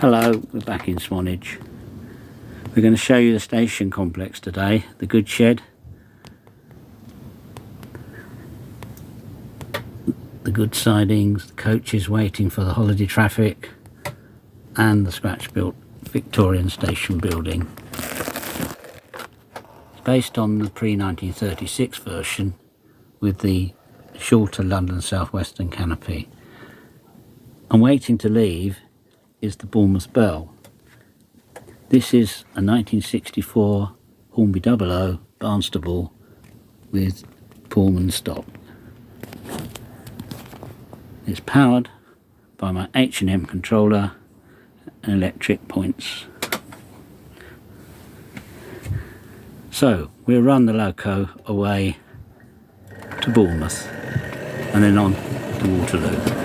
Hello, we're back in Swanage. We're going to show you the station complex today, the goods shed, the goods sidings, the coaches waiting for the holiday traffic, and the scratch-built Victorian station building. It's based on the pre-1936 version with the shorter London South Western canopy. And waiting to leave is the Bournemouth Bell. This is a 1964 Hornby 00 Barnstaple with Pullman stop. It's powered by my H&M controller and electric points. So we'll run the Loco away to Bournemouth and then on to Waterloo.